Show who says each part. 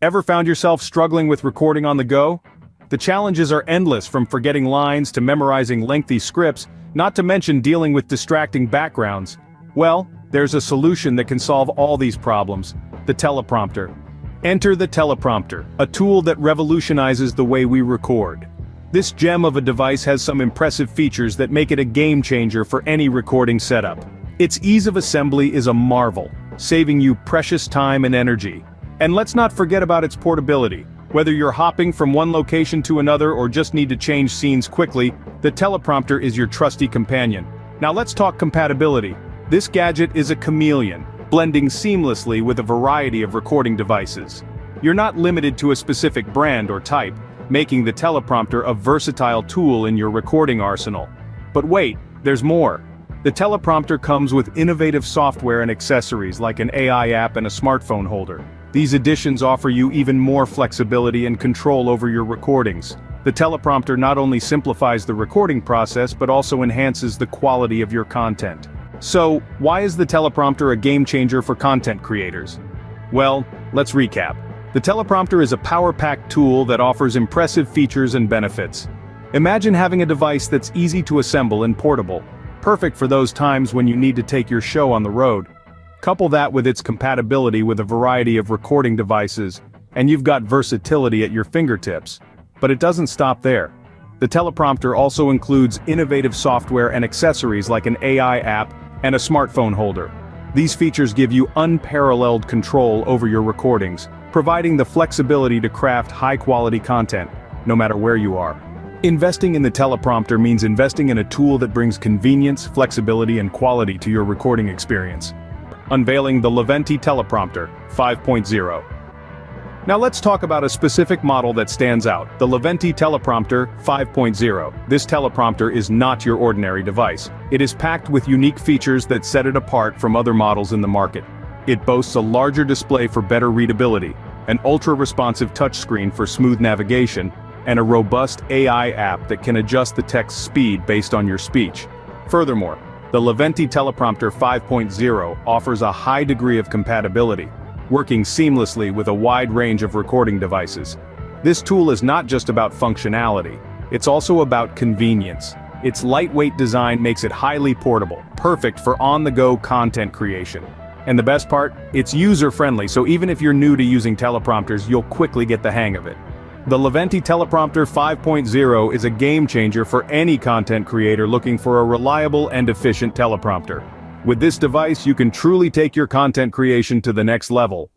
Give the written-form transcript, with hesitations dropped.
Speaker 1: Ever found yourself struggling with recording on the go? The challenges are endless, from forgetting lines to memorizing lengthy scripts, not to mention dealing with distracting backgrounds. Well, there's a solution that can solve all these problems: the teleprompter. Enter the teleprompter, a tool that revolutionizes the way we record. This gem of a device has some impressive features that make it a game changer for any recording setup. Its ease of assembly is a marvel, saving you precious time and energy. And let's not forget about its portability. Whether you're hopping from one location to another or just need to change scenes quickly, the teleprompter is your trusty companion. Now let's talk compatibility. This gadget is a chameleon, blending seamlessly with a variety of recording devices. You're not limited to a specific brand or type, making the teleprompter a versatile tool in your recording arsenal. But wait, there's more. The teleprompter comes with innovative software and accessories like an AI app and a smartphone holder. These additions offer you even more flexibility and control over your recordings. The teleprompter not only simplifies the recording process but also enhances the quality of your content. So, why is the teleprompter a game changer for content creators? Well, let's recap. The teleprompter is a power-packed tool that offers impressive features and benefits. Imagine having a device that's easy to assemble and portable, perfect for those times when you need to take your show on the road. Couple that with its compatibility with a variety of recording devices, and you've got versatility at your fingertips. But it doesn't stop there. The teleprompter also includes innovative software and accessories like an AI app and a smartphone holder. These features give you unparalleled control over your recordings, providing the flexibility to craft high-quality content, no matter where you are. Investing in the teleprompter means investing in a tool that brings convenience, flexibility, and quality to your recording experience. Unveiling the Leeventi Telepromter 5.0. Now let's talk about a specific model that stands out, the Leeventi Telepromter 5.0. This teleprompter is not your ordinary device. It is packed with unique features that set it apart from other models in the market. It boasts a larger display for better readability, an ultra-responsive touchscreen for smooth navigation, and a robust AI app that can adjust the text speed based on your speech. Furthermore, the Leeventi Telepromter 5.0 offers a high degree of compatibility, working seamlessly with a wide range of recording devices. This tool is not just about functionality, it's also about convenience. Its lightweight design makes it highly portable, perfect for on-the-go content creation. And the best part? It's user-friendly, so even if you're new to using teleprompters, you'll quickly get the hang of it. The Leeventi Telepromter 5.0 is a game-changer for any content creator looking for a reliable and efficient teleprompter. With this device, you can truly take your content creation to the next level.